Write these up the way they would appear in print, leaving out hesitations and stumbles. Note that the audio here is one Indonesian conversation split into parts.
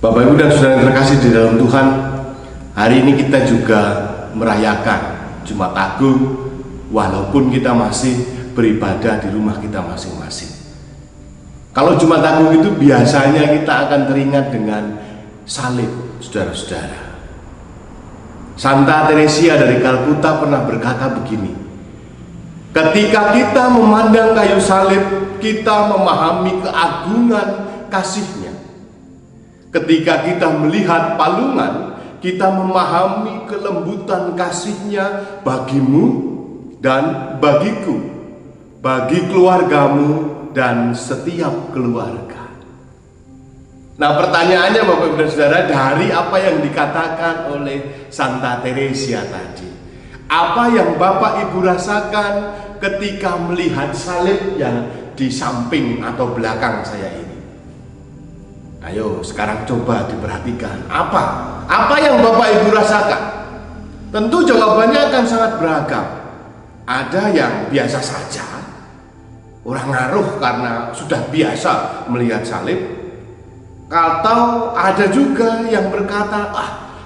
Bapak Ibu dan Saudara yang terkasih di dalam Tuhan, hari ini kita juga merayakan Jumat Agung, walaupun kita masih beribadah di rumah kita masing-masing. Kalau Jumat Agung itu biasanya kita akan teringat dengan salib, saudara-saudara. Santa Teresia dari Kalkuta pernah berkata begini, ketika kita memandang kayu salib, kita memahami keagungan kasih-Nya. Ketika kita melihat palungan, kita memahami kelembutan kasih-Nya bagimu dan bagiku, bagi keluargamu dan setiap keluarga. Nah, pertanyaannya Bapak Ibu dan Saudara, dari apa yang dikatakan oleh Santa Teresia tadi, apa yang Bapak Ibu rasakan ketika melihat salib yang di samping atau belakang saya ini? Ayo sekarang coba diperhatikan, apa yang Bapak Ibu rasakan? Tentu jawabannya akan sangat beragam. Ada yang biasa saja, orang ngaruh karena sudah biasa melihat salib, atau ada juga yang berkata,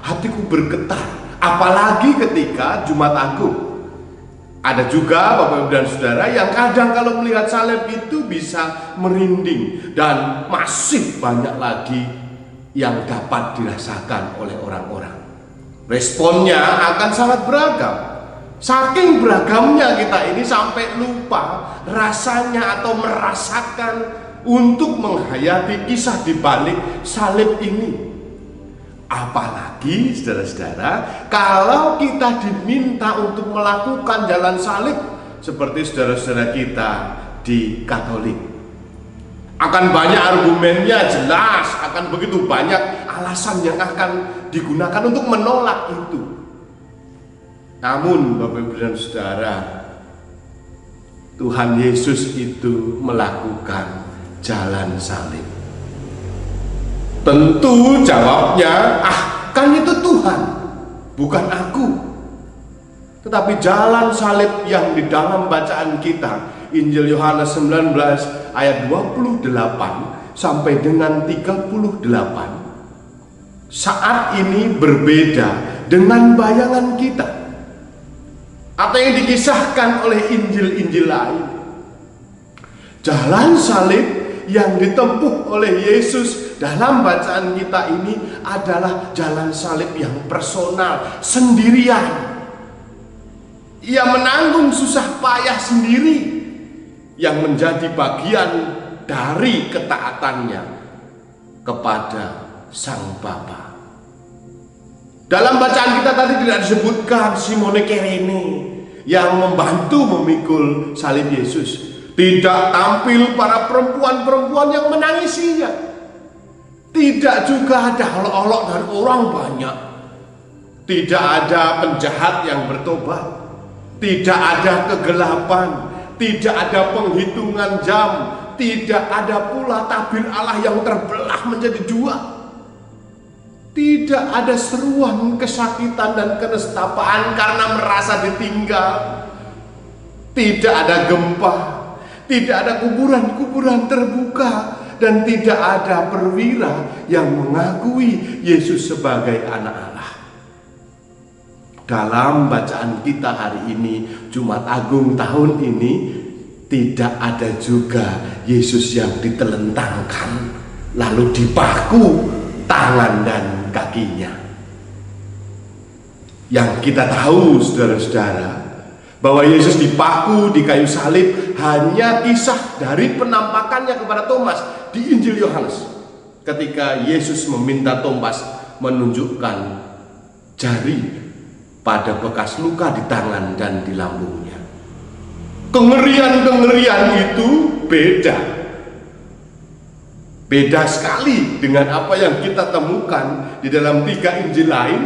hatiku bergetar, apalagi ketika Jumat Agung. Ada juga Bapak Ibu dan Saudara yang kadang kalau melihat salib itu bisa merinding, dan masih banyak lagi yang dapat dirasakan oleh orang-orang. Responnya akan sangat beragam. Saking beragamnya kita ini sampai lupa rasanya atau merasakan untuk menghayati kisah di balik salib ini. Apalagi saudara-saudara, kalau kita diminta untuk melakukan jalan salib seperti saudara-saudara kita di Katolik. Akan banyak argumennya, jelas akan begitu banyak alasan yang akan digunakan untuk menolak itu. Namun Bapak Ibu dan Saudara, Tuhan Yesus itu melakukan jalan salib. Tentu jawabnya, kan itu Tuhan, bukan aku. Tetapi jalan salib yang di dalam bacaan kita, Injil Yohanes 19 ayat 28 sampai dengan 38, saat ini berbeda dengan bayangan kita atau yang dikisahkan oleh Injil-Injil lain. Jalan salib yang ditempuh oleh Yesus dalam bacaan kita ini adalah jalan salib yang personal, sendirian. Ia menanggung susah payah sendiri, yang menjadi bagian dari ketaatannya kepada Sang Bapa. Dalam bacaan kita tadi tidak disebutkan Simone Kerene yang membantu memikul salib Yesus. Tidak tampil para perempuan-perempuan yang menangisinya. Tidak juga ada olok-olok dari orang banyak. Tidak ada penjahat yang bertobat. Tidak ada kegelapan. Tidak ada penghitungan jam. Tidak ada pula tabir Allah yang terbelah menjadi dua. Tidak ada seruan kesakitan dan kenestapaan karena merasa ditinggal. Tidak ada gempa. Tidak ada kuburan-kuburan terbuka, dan tidak ada perwira yang mengakui Yesus sebagai anak Allah. Dalam bacaan kita hari ini, Jumat Agung tahun ini, tidak ada juga Yesus yang ditelentangkan lalu dipaku tangan dan kakinya. Yang kita tahu saudara-saudara, bahwa Yesus dipaku di kayu salib hanya kisah dari penampakannya kepada Thomas di Injil Yohanes, ketika Yesus meminta Thomas menunjukkan jari pada bekas luka di tangan dan di lambungnya. Kengerian-kengerian itu beda sekali dengan apa yang kita temukan di dalam 3 Injil lain,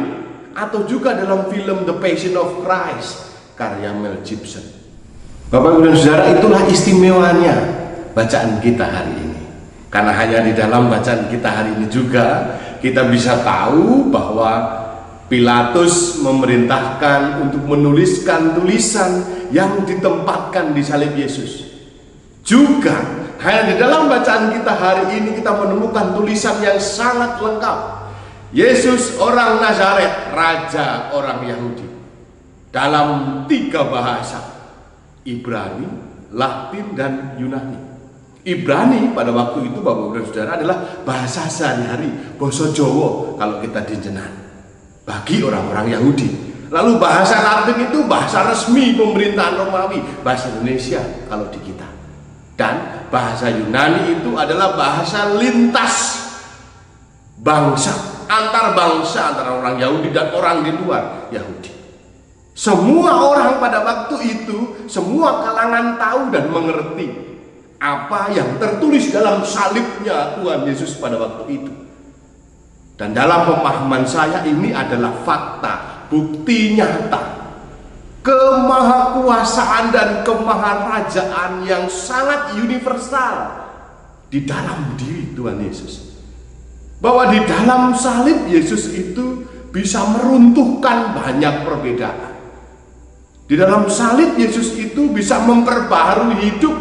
atau juga dalam film The Passion of Christ karya Mel Gibson. Bapak Ibu dan Saudara, itulah istimewanya bacaan kita hari ini. Karena hanya di dalam bacaan kita hari ini juga kita bisa tahu bahwa Pilatus memerintahkan untuk menuliskan tulisan yang ditempatkan di salib Yesus. Juga Hanya di dalam bacaan kita hari ini kita menemukan tulisan yang sangat lengkap. Yesus orang Nazaret, raja orang Yahudi, dalam 3 bahasa, Ibrani, Latin, dan Yunani. Ibrani pada waktu itu Bapak dan Saudara adalah bahasa sehari-hari, basa Jawa kalau kita di Jenan bagi orang-orang Yahudi. Lalu bahasa Latin itu bahasa resmi pemerintahan Romawi, bahasa Indonesia kalau di kita. Dan bahasa Yunani itu adalah bahasa lintas bangsa, antar bangsa, antara orang Yahudi dan orang di luar Yahudi. Semua orang pada waktu itu, semua kalangan tahu dan mengerti apa yang tertulis dalam salibnya Tuhan Yesus pada waktu itu. Dan dalam pemahaman saya ini adalah fakta, bukti nyata kemahakuasaan dan kemaharajaan yang sangat universal di dalam diri Tuhan Yesus. Bahwa di dalam salib Yesus itu bisa meruntuhkan banyak perbedaan. Di dalam salib Yesus itu bisa memperbaharui hidup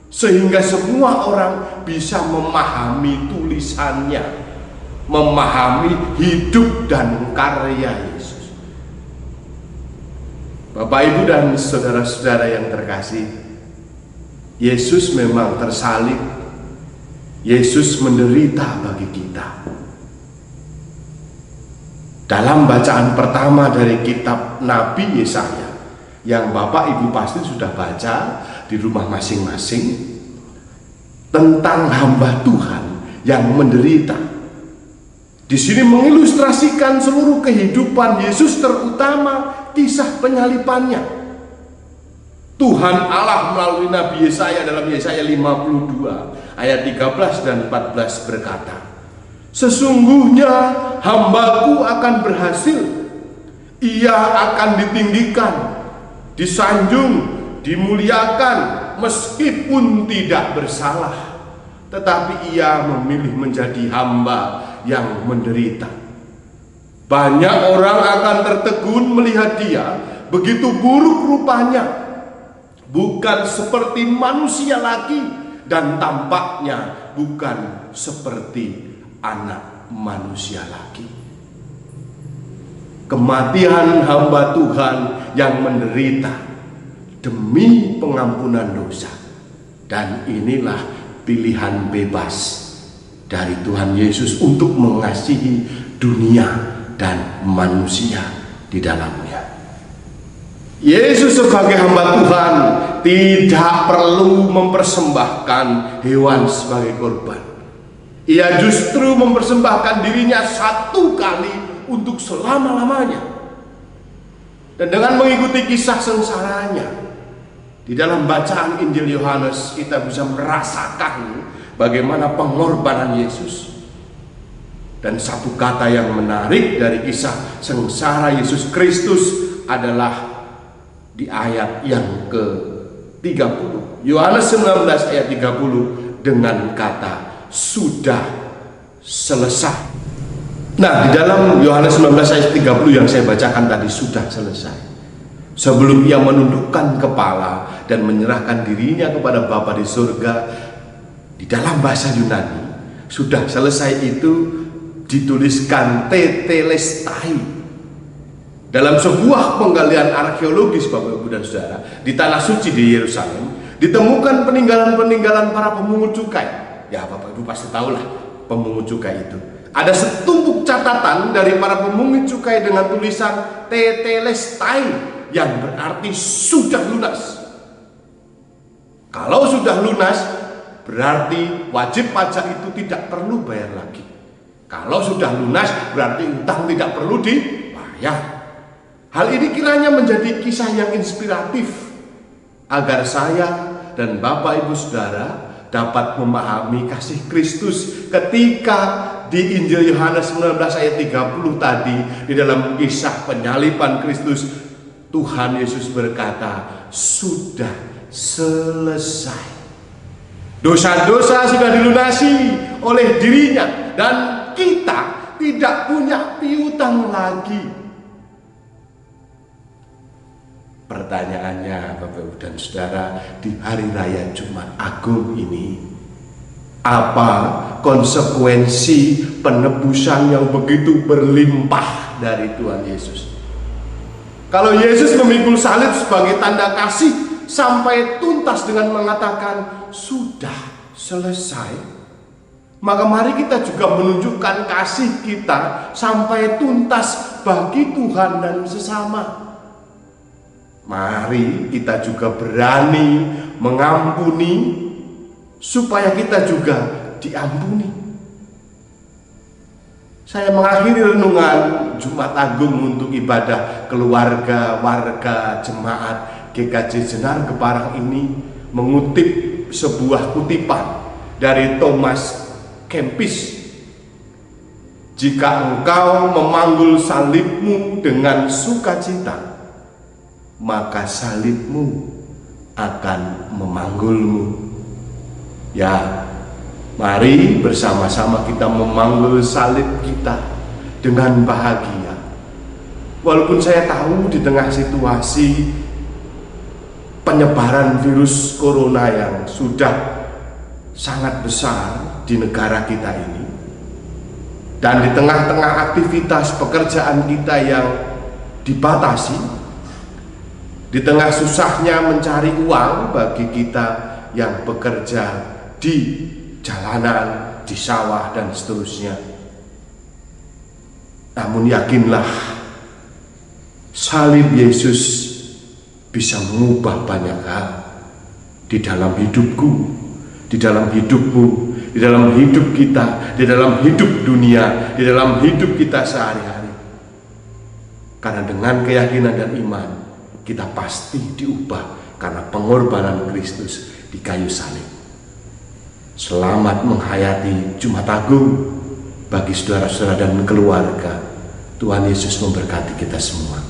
sehingga semua orang bisa memahami tulisannya, memahami hidup dan karya Yesus. Bapak, Ibu, dan saudara-saudara yang terkasih, Yesus memang tersalib, Yesus menderita bagi kita. Dalam bacaan pertama dari kitab Nabi Yesaya yang Bapak Ibu pasti sudah baca di rumah masing-masing, tentang hamba Tuhan yang menderita. Di sini mengilustrasikan seluruh kehidupan Yesus, terutama kisah penyalipannya. Tuhan Allah melalui Nabi Yesaya dalam Yesaya 52 ayat 13 dan 14 berkata, "Sesungguhnya hambaku akan berhasil, ia akan ditinggikan, disanjung, dimuliakan, meskipun tidak bersalah, tetapi ia memilih menjadi hamba yang menderita. Banyak orang akan tertegun melihat dia, begitu buruk rupanya, bukan seperti manusia lagi, dan tampaknya bukan seperti anak manusia lagi." Kematian hamba Tuhan yang menderita demi pengampunan dosa. Dan inilah pilihan bebas dari Tuhan Yesus untuk mengasihi dunia dan manusia di dalamnya. Yesus sebagai hamba Tuhan tidak perlu mempersembahkan hewan sebagai korban. Ia justru mempersembahkan dirinya satu kali untuk selama-lamanya. Dan dengan mengikuti kisah sengsaranya di dalam bacaan Injil Yohanes, kita bisa merasakan bagaimana pengorbanan Yesus. Dan satu kata yang menarik dari kisah sengsara Yesus Kristus adalah di ayat yang ke-30. Yohanes 19 ayat 30 dengan kata sudah selesai. Nah, di dalam Yohanes 19 ayat 30 yang saya bacakan tadi, sudah selesai. Sebelum ia menundukkan kepala dan menyerahkan dirinya kepada Bapa di surga, di dalam bahasa Yunani, sudah selesai itu dituliskan tetelestai. Dalam sebuah penggalian arkeologis Bapak Ibu dan Saudara di tanah suci di Yerusalem, ditemukan peninggalan-peninggalan para pemungut cukai. Ya, Bapak Ibu pasti tahulah pemungut cukai itu. Ada setumpuk catatan dari para pemungut cukai dengan tulisan tetelestai, yang berarti sudah lunas. Kalau sudah lunas, berarti wajib pajak itu tidak perlu bayar lagi. Kalau sudah lunas, berarti utang tidak perlu dibayar. Hal ini kiranya menjadi kisah yang inspiratif agar saya dan Bapak Ibu Saudara dapat memahami kasih Kristus ketika di Injil Yohanes 19 ayat 30 tadi, di dalam kisah penyalipan Kristus, Tuhan Yesus berkata, sudah selesai. Dosa-dosa sudah dilunasi oleh dirinya, dan kita tidak punya piutang lagi. Pertanyaannya Bapak Ibu dan Saudara, di hari raya Jumat Agung ini, apa konsekuensi penebusan yang begitu berlimpah dari Tuhan Yesus? Kalau Yesus memikul salib sebagai tanda kasih sampai tuntas dengan mengatakan sudah selesai, maka mari kita juga menunjukkan kasih kita sampai tuntas bagi Tuhan dan sesama. Mari kita juga berani mengampuni supaya kita juga diampuni. Saya mengakhiri renungan Jumat Agung untuk ibadah keluarga, warga, jemaat GKJ Jenar Keparang ini mengutip sebuah kutipan dari Thomas Kempis. Jika engkau memanggul salibmu dengan sukacita, maka salibmu akan memanggulmu. Ya, mari bersama-sama kita memanggul salib kita dengan bahagia. Walaupun saya tahu di tengah situasi penyebaran virus corona yang sudah sangat besar di negara kita ini, dan di tengah-tengah aktivitas pekerjaan kita yang dibatasi, di tengah susahnya mencari uang bagi kita yang bekerja di jalanan, di sawah, dan seterusnya. Namun yakinlah, salib Yesus bisa mengubah banyak hal di dalam hidupku, di dalam hidupmu, di dalam hidup kita, di dalam hidup dunia, di dalam hidup kita sehari-hari. Karena dengan keyakinan dan iman, kita pasti diubah karena pengorbanan Kristus di kayu salib. Selamat menghayati Jumat Agung bagi saudara-saudara dan keluarga. Tuhan Yesus memberkati kita semua.